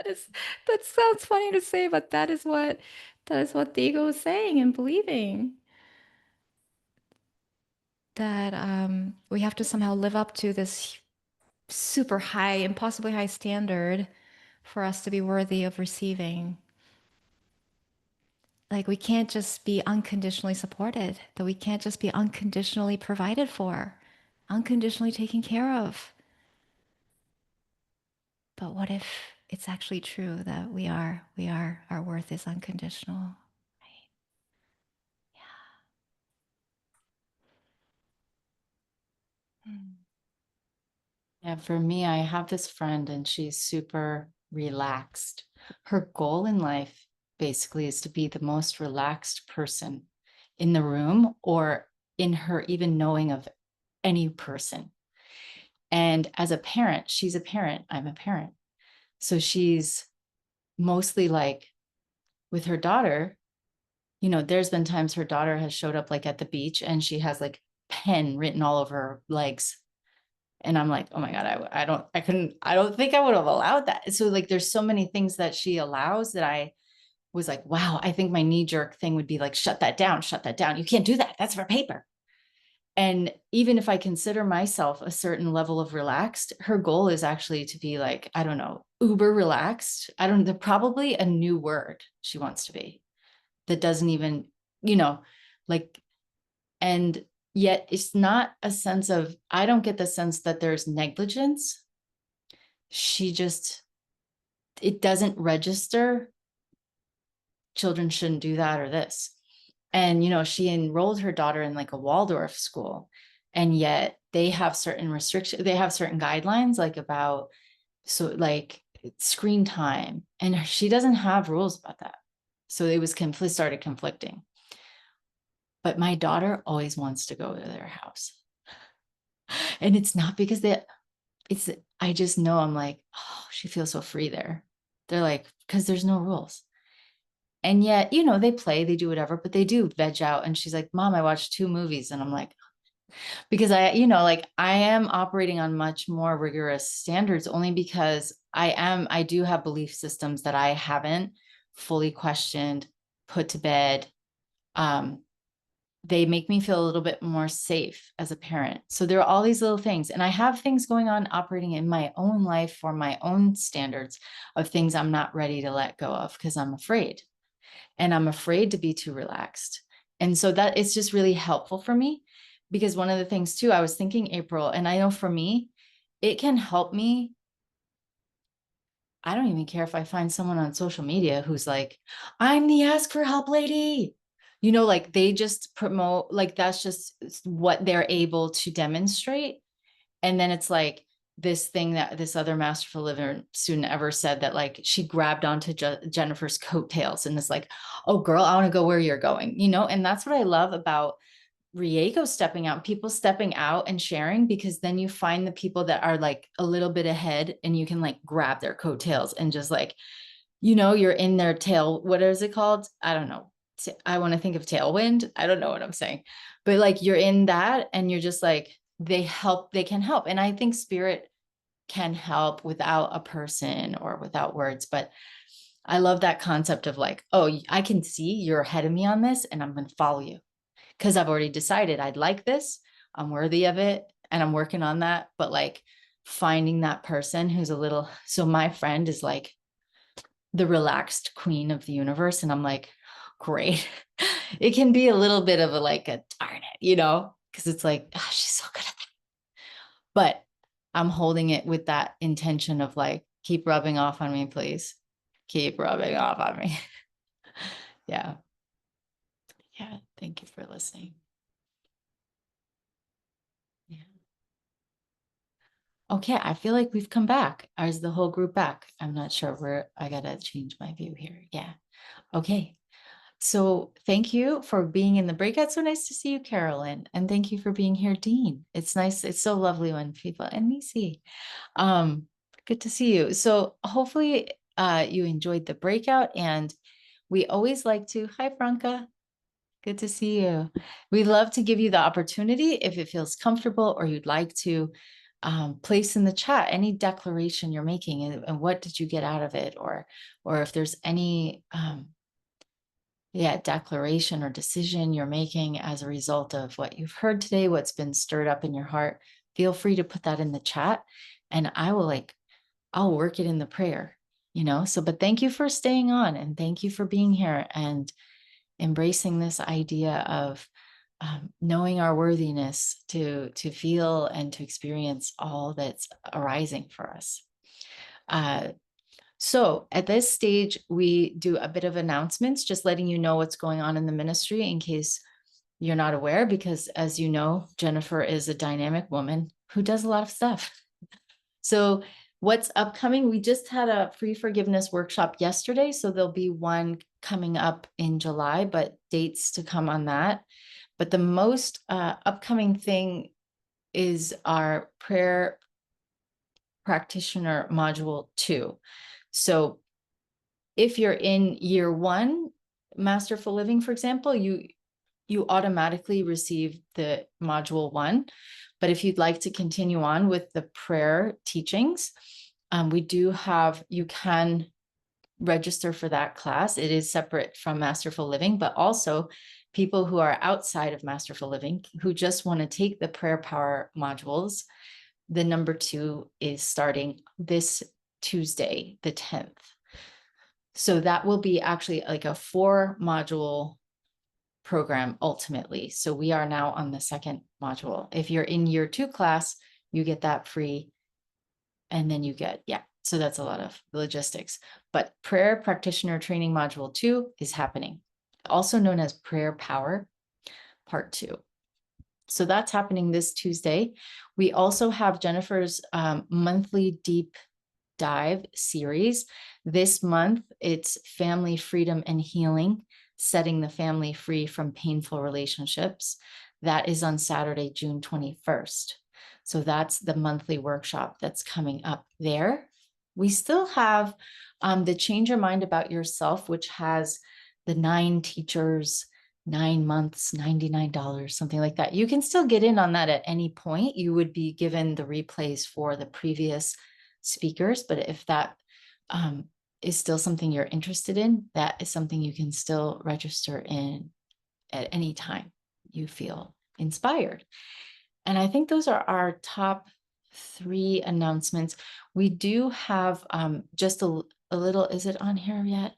[SPEAKER 3] That sounds funny to say, but that is what the ego is saying and believing. That we have to somehow live up to this super high, impossibly high standard for us to be worthy of receiving. Like we can't just be unconditionally supported, that we can't just be unconditionally provided for, unconditionally taken care of. But what if it's actually true that our worth is unconditional, right? Yeah.
[SPEAKER 1] Yeah, for me, I have this friend and she's super relaxed. Her goal in life basically is to be the most relaxed person in the room or in her even knowing of any person. And as a parent, she's a parent, I'm a parent. So she's mostly like with her daughter, there's been times her daughter has showed up like at the beach and she has like pen written all over her legs. And I'm like, oh my God, I don't think I would have allowed that. So like, there's so many things that she allows that I was like, wow, I think my knee jerk thing would be like, shut that down, shut that down. You can't do that. That's for paper. And even if I consider myself a certain level of relaxed, her goal is actually to be like, I don't know, uber relaxed. Probably a new word she wants to be that doesn't even, like, and yet it's not a sense of, I don't get the sense that there's negligence. It doesn't register. Children shouldn't do that or this. And, she enrolled her daughter in like a Waldorf school. And yet they have certain restrictions, they have certain guidelines like about, so like screen time. And she doesn't have rules about that. So it started conflicting. But my daughter always wants to go to their house. And it's not because I just know I'm like, oh, she feels so free there. They're like, because there's no rules. And yet, they play, they do whatever, but they do veg out. And she's like, Mom, I watched 2 movies. And I'm like, because I am operating on much more rigorous standards only because I do have belief systems that I haven't fully questioned, put to bed. They make me feel a little bit more safe as a parent. So there are all these little things. And I have things going on operating in my own life for my own standards of things I'm not ready to let go of because I'm afraid. And I'm afraid to be too relaxed. And so that it's just really helpful for me because one of the things too, I was thinking, April, and I know for me, it can help me. I don't even care if I find someone on social media who's like, I'm the ask for help lady. Like they just promote, like that's just what they're able to demonstrate. And then it's like, this thing that this other Masterful Living student ever said, that like she grabbed onto Jennifer's coattails and is like, oh girl, I want to go where you're going, you know? And that's what I love about Rieko stepping out, people stepping out and sharing, because then you find the people that are like a little bit ahead and you can like grab their coattails and just like, you know, you're in their tail. What is it called? I don't know. I want to think of tailwind. I don't know what I'm saying, but like you're in that and you're just like, they can help. And I think spirit can help without a person or without words. But I love that concept of like, oh, I can see you're ahead of me on this and I'm going to follow you because I've already decided I'd like this. I'm worthy of it. And I'm working on that. But like finding that person who's a little, so my friend is like the relaxed queen of the universe. And I'm like, great. It can be a little bit of a like a darn it, you know, because it's like, oh, she's so good at that. But I'm holding it with that intention of like, keep rubbing off on me, please. Keep rubbing off on me. Yeah. Yeah. Thank you for listening. Yeah. Okay. I feel like we've come back. Is the whole group back? I'm not sure where I got to change my view here. Yeah. Okay. So thank you for being in the breakout. So nice to see you, Carolyn. And thank you for being here, Dean. It's nice. It's so lovely when people, and Nisi, good to see you. So hopefully you enjoyed the breakout, and we always like to, hi, Franca. Good to see you. We love to give you the opportunity, if it feels comfortable or you'd like to place in the chat any declaration you're making, and what did you get out of it, or if there's any declaration or decision you're making as a result of what you've heard today, what's been stirred up in your heart, feel free to put that in the chat and I'll work it in the prayer, you know? So, but thank you for staying on, and thank you for being here and embracing this idea of knowing our worthiness to feel and to experience all that's arising for us. So at this stage, we do a bit of announcements, just letting you know what's going on in the ministry in case you're not aware, because as you know, Jennifer is a dynamic woman who does a lot of stuff. So what's upcoming? We just had a free forgiveness workshop yesterday. So there'll be one coming up in July, but dates to come on that. But the most upcoming thing is our prayer practitioner module 2. So if you're in year 1, Masterful Living, for example, you automatically receive the module 1. But if you'd like to continue on with the prayer teachings, we do have, you can register for that class. It is separate from Masterful Living, but also people who are outside of Masterful Living who just want to take the prayer power modules. The number 2 is starting this Tuesday, the 10th. So that will be actually like a 4-module program ultimately. So we are now on the 2nd module. If you're in year 2 class, you get that free. And then you get, so that's a lot of logistics. But prayer practitioner training module 2 is happening, also known as prayer power part 2. So that's happening this Tuesday. We also have Jennifer's monthly deep dive series. This month, it's family freedom and healing, setting the family free from painful relationships. That is on Saturday, June 21st. So that's the monthly workshop that's coming up there. We still have the Change Your Mind About Yourself, which has the 9 teachers, 9 months, $99, something like that. You can still get in on that at any point. You would be given the replays for the previous speakers, but if that is still something you're interested in, that is something you can still register in at any time you feel inspired. And I think those are our top 3 announcements. We do have just a little, is it on here yet?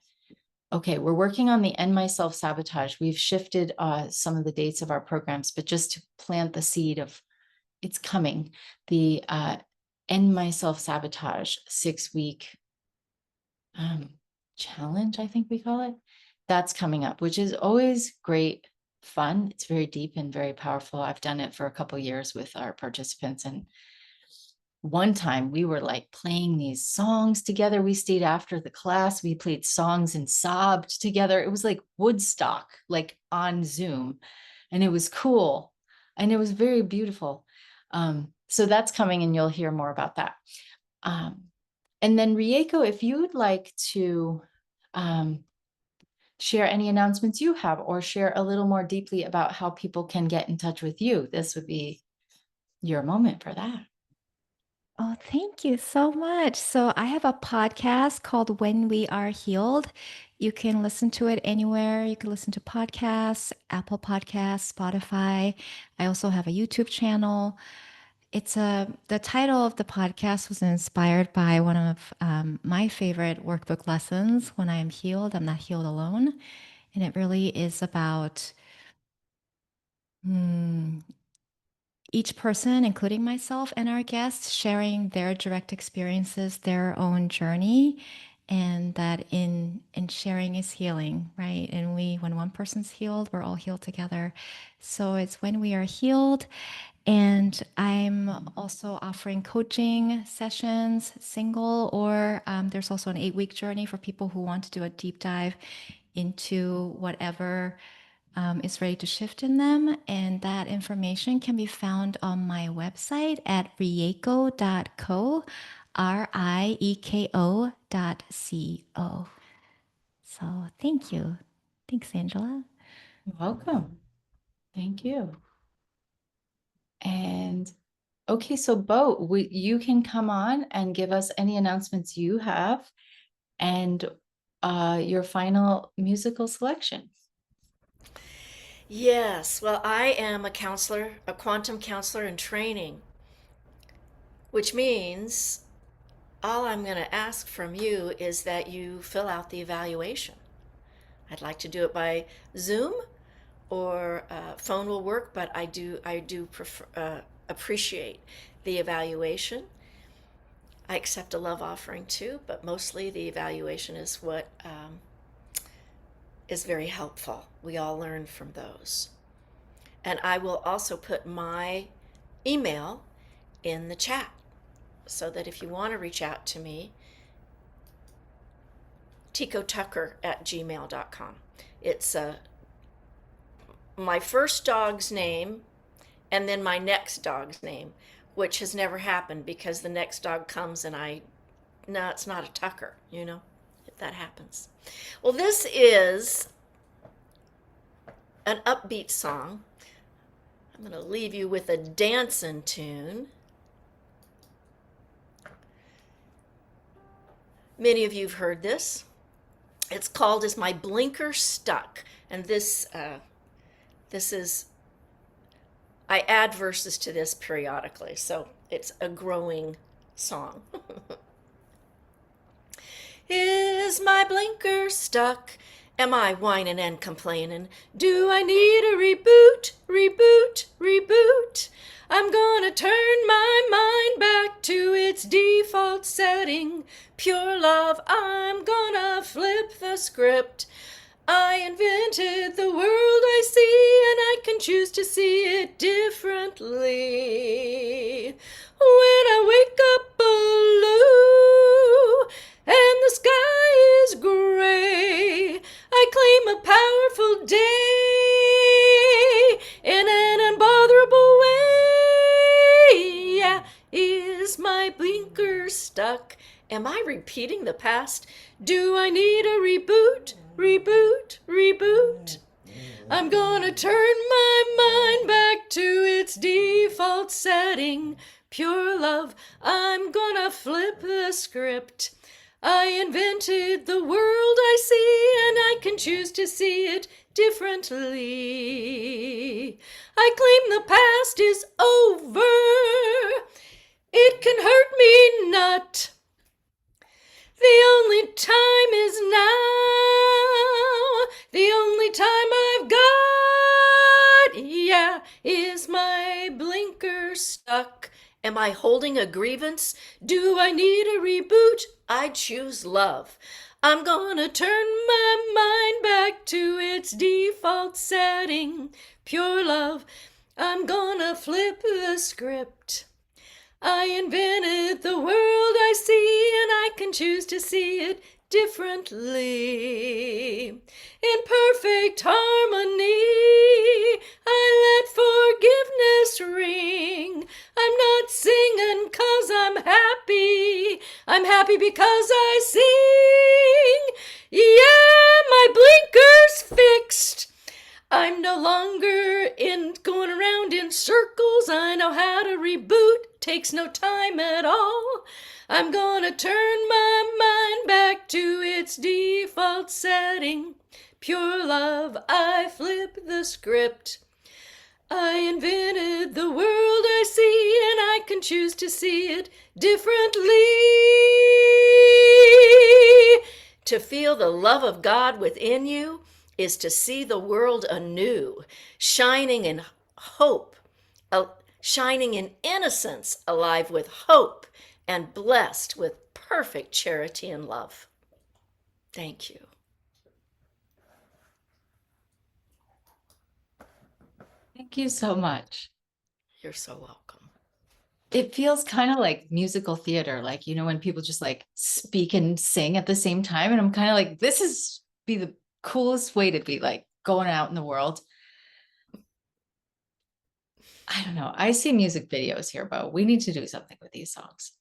[SPEAKER 1] Okay, we're working on the End My Self-Sabotage. We've shifted some of the dates of our programs, but just to plant the seed of it's coming. The End My Self-Sabotage 6-week challenge, I think we call it. That's coming up, which is always great fun. It's very deep and very powerful. I've done it for a couple of years with our participants, and one time we were like playing these songs together. We stayed after the class. We played songs and sobbed together. It was like Woodstock, like on Zoom. And it was cool. And it was very beautiful. So that's coming and you'll hear more about that. And then Rieko, if you would like to share any announcements you have or share a little more deeply about how people can get in touch with you, this would be your moment for that.
[SPEAKER 3] Oh, thank you so much. So, I have a podcast called When We Are Healed. You can listen to it anywhere. You can listen to podcasts, Apple Podcasts, Spotify. I also have a YouTube channel. The title of the podcast was inspired by one of my favorite workbook lessons. When I am healed, I'm not healed alone. And it really is about each person, including myself and our guests, sharing their direct experiences, their own journey, and that in sharing is healing, right? And when one person's healed, we're all healed together. So it's when we are healed. And I'm also offering coaching sessions, single, or there's also an 8-week journey for people who want to do a deep dive into whatever is ready to shift in them. And that information can be found on my website at rieko.co, rieko.co. So thank you. Thanks, Angela.
[SPEAKER 1] You're welcome. Thank you. And okay, so Bo, you can come on and give us any announcements you have and your final musical selection.
[SPEAKER 2] Yes, well, I am a counselor, a quantum counselor in training, which means all I'm going to ask from you is that you fill out the evaluation. I'd like to do it by Zoom or phone will work, but I do prefer, appreciate the evaluation. I accept a love offering too, but mostly the evaluation is what is very helpful. We all learn from those. And I will also put my email in the chat so that if you want to reach out to me, ticotucker@gmail.com. It's my first dog's name and then my next dog's name, which has never happened because the next dog comes and no, it's not a Tucker, if that happens. Well, this is an upbeat song. I'm going to leave you with a dancing tune. Many of you have heard this. It's called Is My Blinker Stuck? And this is, I add verses to this periodically, so it's a growing song. Is my blinker stuck? Am I whining and complaining? Do I need a reboot, reboot, reboot? I'm gonna turn my mind back to its default setting. Pure love, I'm gonna flip the script. I invented the world I see, and I can choose to see it differently. When I wake up blue and the sky is gray, I claim a powerful day in an unbotherable way. Yeah, is my blinker stuck? Am I repeating the past? Do I need a reboot? Reboot, reboot. I'm gonna turn my mind back to its default setting. Pure love, I'm gonna flip the script. I invented the world I see, and I can choose to see it differently. I claim the past is over. It can hurt me not. The only time is now. The only time I've got, yeah, is my blinker stuck. Am I holding a grievance? Do I need a reboot? I choose love. I'm gonna turn my mind back to its default setting. Pure love, I'm gonna flip the script. I invented the world I see, and I can choose to see it differently. In perfect harmony, I let forgiveness ring. I'm not singing 'cause I'm happy. I'm happy because I sing. Yeah, my blinker's fixed. I'm no longer in going around in circles. I know how to reboot. Takes no time at all. I'm gonna turn my mind back to its default setting. Pure love, I flip the script. I invented the world I see, and I can choose to see it differently. To feel the love of God within you is to see the world anew, shining in hope, shining in innocence, alive with hope, and blessed with perfect charity and love. Thank you.
[SPEAKER 1] Thank you so much.
[SPEAKER 2] You're so welcome.
[SPEAKER 1] It feels kind of like musical theater, like, you know, when people just like speak and sing at the same time. And I'm kind of like, this is be the coolest way to be like going out in the world. I don't know. I see music videos here, but we need to do something with these songs.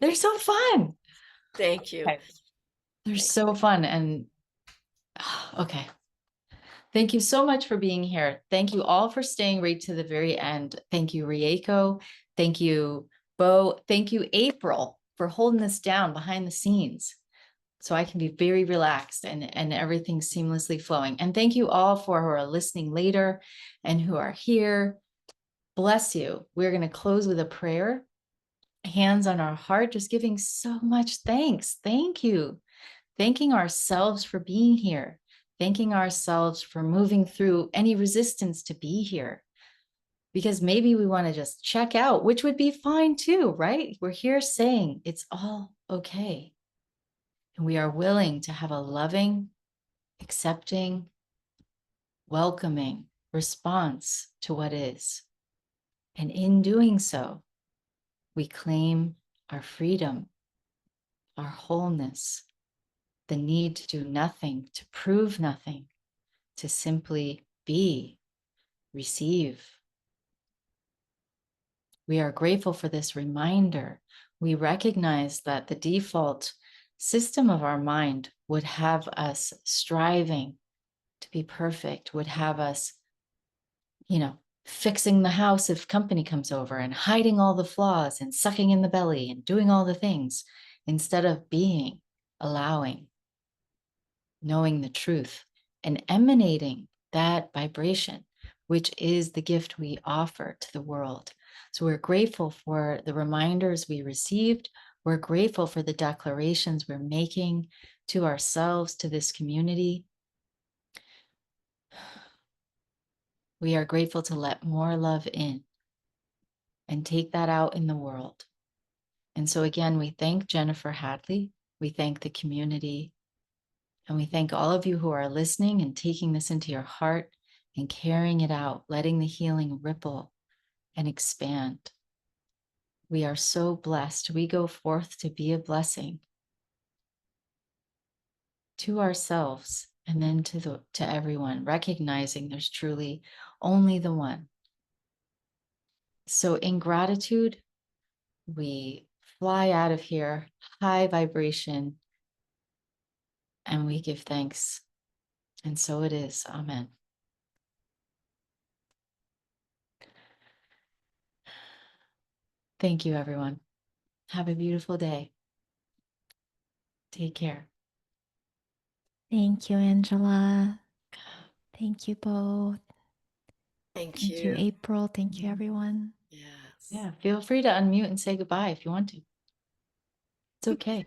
[SPEAKER 1] They're so fun.
[SPEAKER 2] Thank you.
[SPEAKER 1] Okay. They're so fun. And okay. Thank you so much for being here. Thank you all for staying right to the very end. Thank you, Rieko. Thank you, Bo. Thank you, April, for holding this down behind the scenes so I can be very relaxed and everything seamlessly flowing. And thank you all for who are listening later and who are here. Bless you. We're going to close with a prayer, hands on our heart, just giving so much thanks. Thank you. Thanking ourselves for being here. Thanking ourselves for moving through any resistance to be here. Because maybe we want to just check out, which would be fine too, right? We're here saying it's all okay. And we are willing to have a loving, accepting, welcoming response to what is. And in doing so, we claim our freedom, our wholeness, the need to do nothing, to prove nothing, to simply be, receive. We are grateful for this reminder. We recognize that the default system of our mind would have us striving to be perfect, would have us, you know, fixing the house if company comes over and hiding all the flaws and sucking in the belly and doing all the things instead of being, allowing, knowing the truth and emanating that vibration, which is the gift we offer to the world. So we're grateful for the reminders we received. We're grateful for the declarations we're making to ourselves, to this community. We are grateful to let more love in and take that out in the world. And so again, we thank Jennifer Hadley. We thank the community. And we thank all of you who are listening and taking this into your heart and carrying it out, letting the healing ripple and expand. We are so blessed. We go forth to be a blessing to ourselves and then to everyone, recognizing there's truly only the one. So in gratitude, we fly out of here, high vibration, and we give thanks. And so it is. Amen. Thank you, everyone. Have a beautiful day. Take care.
[SPEAKER 3] Thank you, Angela. Thank you, Bo.
[SPEAKER 2] Thank
[SPEAKER 3] Thank you, April. Thank you, everyone.
[SPEAKER 2] Yes.
[SPEAKER 1] Yeah, feel free to unmute and say goodbye if you want to. It's okay.